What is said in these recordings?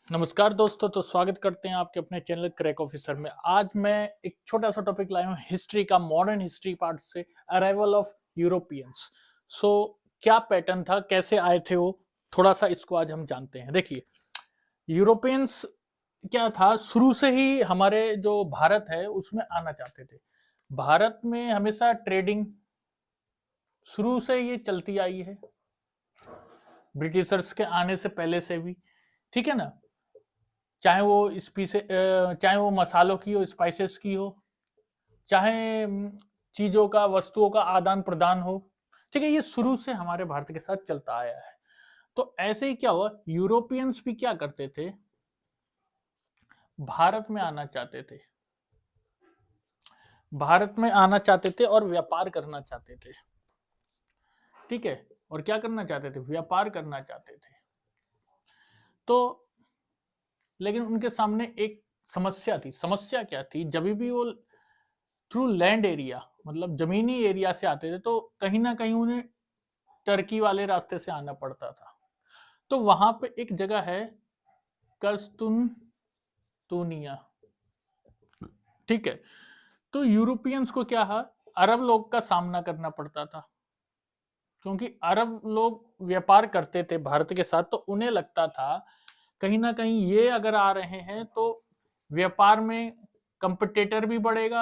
नमस्कार दोस्तों, तो स्वागत करते हैं आपके अपने चैनल क्रैक ऑफिसर में। आज मैं एक छोटा सा टॉपिक लाया हूँ हिस्ट्री का, मॉडर्न हिस्ट्री पार्ट से अराइवल ऑफ यूरोपियंस। सो क्या पैटर्न था, कैसे आए थे वो, थोड़ा सा इसको आज हम जानते हैं। देखिए, यूरोपियंस क्या था, शुरू से ही हमारे जो भारत है उसमें आना चाहते थे। भारत में हमेशा ट्रेडिंग शुरू से ये चलती आई है, ब्रिटिशर्स के आने से पहले से भी, ठीक है ना। चाहे वो चाहे वो मसालों की हो, स्पाइसेस की हो, चाहे चीजों का, वस्तुओं का आदान प्रदान हो, ठीक है। ये शुरू से हमारे भारत के साथ चलता आया है। तो ऐसे ही क्या हुआ, यूरोपियंस भी क्या करते थे, भारत में आना चाहते थे, भारत में आना चाहते थे और व्यापार करना चाहते थे, ठीक है। और क्या करना चाहते थे, व्यापार करना चाहते थे। तो लेकिन उनके सामने एक समस्या थी। समस्या क्या थी, जब भी वो थ्रू लैंड एरिया, मतलब जमीनी एरिया से आते थे, तो कहीं ना कहीं उन्हें टर्की वाले रास्ते से आना पड़ता था। तो वहां पे एक जगह है कस्तुनतुनिया, ठीक है। तो यूरोपियंस को क्या है, अरब लोग का सामना करना पड़ता था, क्योंकि अरब लोग व्यापार करते थे भारत के साथ। तो उन्हें लगता था कहीं ना कहीं ये अगर आ रहे हैं तो व्यापार में कंपटीटर भी बढ़ेगा,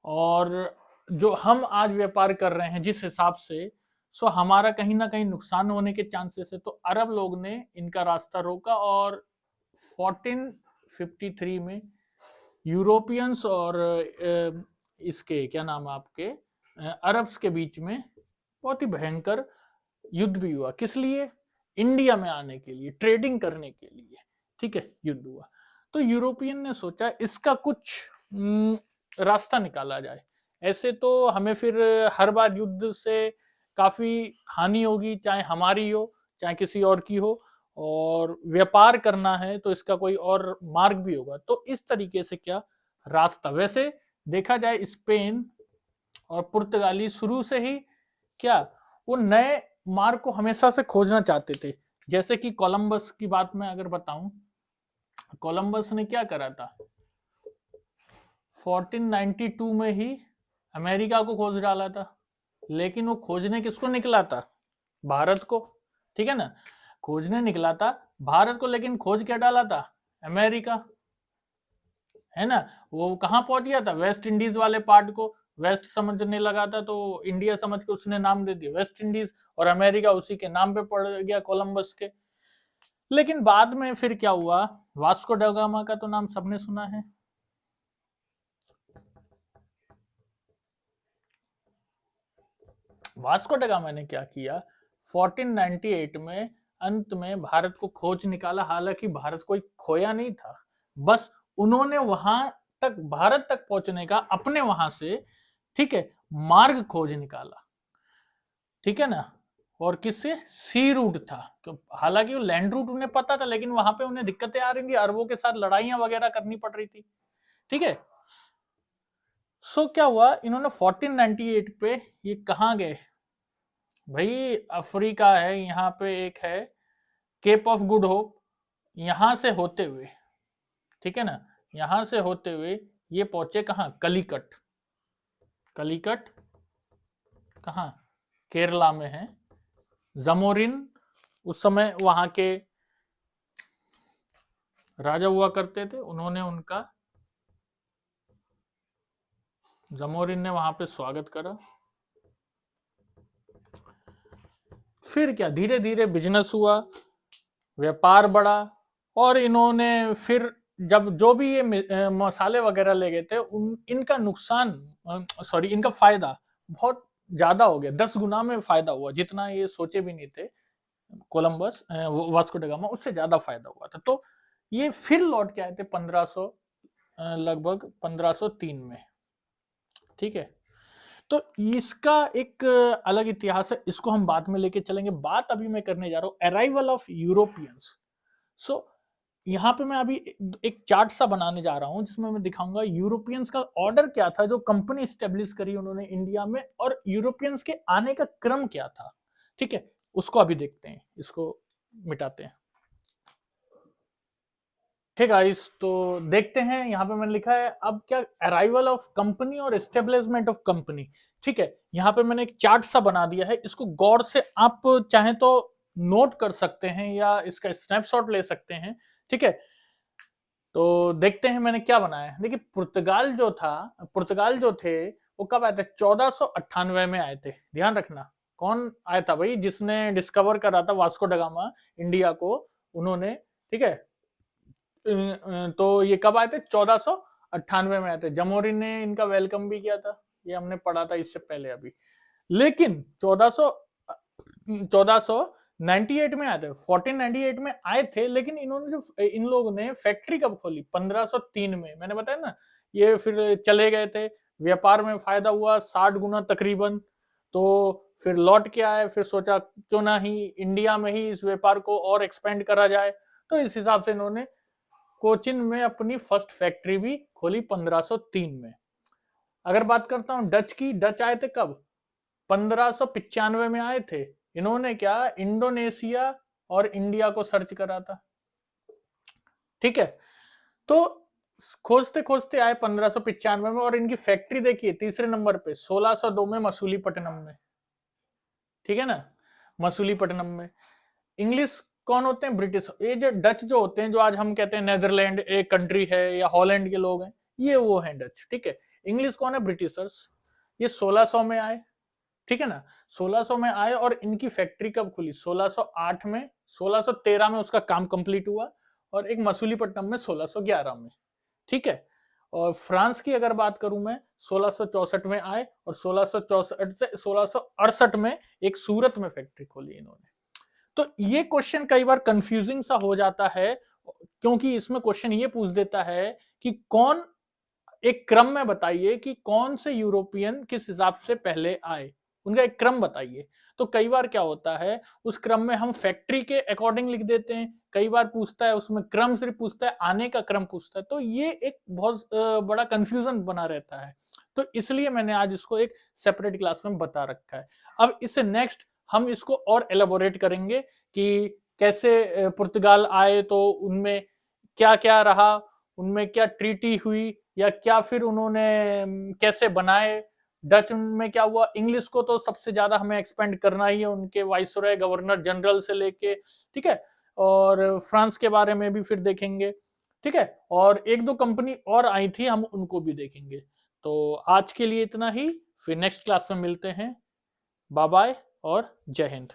और जो हम आज व्यापार कर रहे हैं जिस हिसाब से, सो हमारा कहीं ना कहीं नुकसान होने के चांसेस है। तो अरब लोग ने इनका रास्ता रोका, और 1453 में यूरोपियंस और इसके क्या नाम है आपके, अरब्स के बीच में बहुत ही भयंकर युद्ध भी हुआ। किस लिए, इंडिया में आने के लिए, ट्रेडिंग करने के लिए, ठीक है, युद्ध हुआ। तो यूरोपियन ने सोचा इसका कुछ रास्ता निकाला जाए। ऐसे तो हमें फिर हर बार युद्ध से काफी हानि होगी, चाहे हमारी हो चाहे किसी और की हो, और व्यापार करना है तो इसका कोई और मार्ग भी होगा। तो इस तरीके से क्या रास्ता, वैसे देखा जाए स्पेन और पुर्तगाली शुरू से ही क्या, वो नए मार्ग को हमेशा से खोजना चाहते थे। जैसे कि कोलंबस की बात मैं अगर बताऊं, कोलंबस ने क्या करा था, 1492 में ही अमेरिका को खोज डाला था। लेकिन वो खोजने किसको निकला था, भारत को, ठीक है ना। खोजने निकला था भारत को, लेकिन खोज क्या डाला था, अमेरिका, है ना। वो कहाँ पहुंच गया था, वेस्ट इंडीज वाले पार्ट को वेस्ट समझने लगा था, तो इंडिया समझ के उसने नाम दे दिया वेस्ट इंडीज, और अमेरिका उसी के नाम पे पड़ गया, कोलंबस के। लेकिन बाद में फिर क्या हुआ, वास्को ड गामा का तो नाम सबने सुना है। वास्को ड गामा ने क्या किया, 1498 में अंत में भारत को खोज निकाला। हालांकि भारत कोई खोया नहीं था, बस उन्होंने वहां तक, भारत तक पहुंचने का अपने वहां से, ठीक है, मार्ग खोज निकाला, ठीक है ना। और किससे, सी रूट था। हालांकि वो लैंड रूट उन्हें पता था, लेकिन वहां पे उन्हें दिक्कतें आ रही थी, अरबों के साथ लड़ाइयां वगैरह करनी पड़ रही थी, ठीक है। सो क्या हुआ, इन्होंने 1498 पे ये कहाँ गए, भाई अफ्रीका है, यहाँ पे एक है केप ऑफ गुड होप, यहां से होते हुए, ठीक है ना, यहां से होते हुए ये पहुंचे कहाँ, कलिकट। कलिकट कहाँ, केरला में है। जमोरिन उस समय वहां के राजा हुआ करते थे, उन्होंने उनका, जमोरिन ने वहां पे स्वागत करा। फिर क्या, धीरे धीरे बिजनेस हुआ, व्यापार बढ़ा, और इन्होंने फिर जब जो भी ये मसाले वगैरह ले गए थे, इनका नुकसान, सॉरी, इनका फायदा बहुत ज्यादा हो गया, 10 गुना में फायदा हुआ, जितना ये सोचे भी नहीं थे कोलंबस, वास्को ड गामा, उससे ज्यादा फायदा हुआ था। तो ये फिर लौट के आए थे 1500, लगभग 1503 में, ठीक है। तो इसका एक अलग इतिहास है, इसको हम बाद में लेके चलेंगे। बात अभी मैं करने जा रहा हूं अराइवल ऑफ यूरोपियंस। सो यहाँ पे मैं अभी एक चार्ट सा बनाने जा रहा हूं, जिसमें मैं दिखाऊंगा यूरोपियंस का ऑर्डर क्या था, जो कंपनी स्टेब्लिश करी उन्होंने इंडिया में, और यूरोपियंस के आने का क्रम क्या था, ठीक है। उसको अभी देखते हैं, इसको मिटाते हैं। ठीक गाइस, तो देखते हैं यहाँ पे मैंने लिखा है अब क्या, अराइवल ऑफ कंपनी और एस्टेब्लिशमेंट ऑफ कंपनी। ठीक है, यहाँ पे मैंने एक चार्ट सा बना दिया है, इसको गौर से आप चाहें तो नोट कर सकते हैं या इसका स्नैपशॉट ले सकते हैं। ठीक है, तो देखते हैं मैंने क्या बनाया है। देखिए, पुर्तगाल जो थे वो कब आए थे? 1498 में आए थे। ध्यान रखना, कौन आया था भाई? जिसने डिस्कवर करा था वास्को ड गामा इंडिया को, उन्होंने। ठीक है, तो ये कब आए थे? 1498 में आए थे। जमोरिन ने इनका वेलकम भी किया था, ये हमने पढ़ा था इससे पहले अभी। लेकिन 1498 में आए थे, 1498 में आए थे, लेकिन इन्होंने जो इन लोगों ने फैक्ट्री कब खोली? 1503 में। मैंने बताया ना, ये फिर चले गए थे, व्यापार में फायदा हुआ 60 गुना तकरीबन, तो फिर लौट के आए, फिर सोचा क्यों ना ही इंडिया में ही इस व्यापार को और एक्सपेंड करा जाए, तो इस हिसाब से इन्होंने कोचिन में अपनी फर्स्ट फैक्ट्री भी खोली 1503 में। अगर बात करता हूं डच की, डच आए थे कब? 1595 में आए थे। इन्होंने क्या, इंडोनेशिया और इंडिया को सर्च करा था। ठीक है, तो खोजते खोजते आए 1595 में, और इनकी फैक्ट्री देखिए तीसरे नंबर पे 1602 में मसूलीपट्टनम में। ठीक है ना, मसूलीपट्टनम में। इंग्लिश कौन होते हैं? ब्रिटिश। ये जो डच जो होते हैं, जो आज हम कहते हैं नेदरलैंड एक कंट्री है या हॉलैंड के लोग हैं, ये वो हैं डच। ठीक है, इंग्लिश कौन है? ब्रिटिशर्स। ये 1600 में आए। ठीक है ना, 1600 में आए, और इनकी फैक्ट्री कब खुली? 1608 में। 1613 में उसका काम कंप्लीट हुआ, और एक मसूलीपट्टनम में 1611 में। ठीक है, और फ्रांस की अगर बात करूं मैं, 1664 में आए, और 1664 से 1668 में एक सूरत में फैक्ट्री खोली इन्होंने। तो ये क्वेश्चन कई बार कंफ्यूजिंग सा हो जाता है, क्योंकि इसमें क्वेश्चन ये पूछ देता है कि कौन, एक क्रम में बताइए कि कौन से यूरोपियन किस हिसाब से पहले आए, उनका एक क्रम बताइए। तो कई बार क्या होता है, उस क्रम में हम फैक्ट्री के अकॉर्डिंग लिख देते हैं, कई बार पूछता है उसमें क्रम सिर्फ पूछता है, आने का क्रम पूछता है, तो ये एक बहुत बड़ा कंफ्यूजन बना रहता है। तो इसलिए मैंने आज इसको एक सेपरेट क्लास में बता रखा है। अब इससे नेक्स्ट हम इसको और एलेबोरेट करेंगे कि कैसे पुर्तगाल आए, तो उनमें क्या क्या रहा, उनमें क्या ट्रीटी हुई, या क्या फिर उन्होंने कैसे बनाए। डच में क्या हुआ, इंग्लिश को तो सबसे ज्यादा हमें एक्सपेंड करना ही है, उनके वाइसरॉय गवर्नर जनरल से लेके। ठीक है, और फ्रांस के बारे में भी फिर देखेंगे। ठीक है, और एक दो कंपनी और आई थी, हम उनको भी देखेंगे। तो आज के लिए इतना ही, फिर नेक्स्ट क्लास में मिलते हैं। बाय बाय और जय हिंद।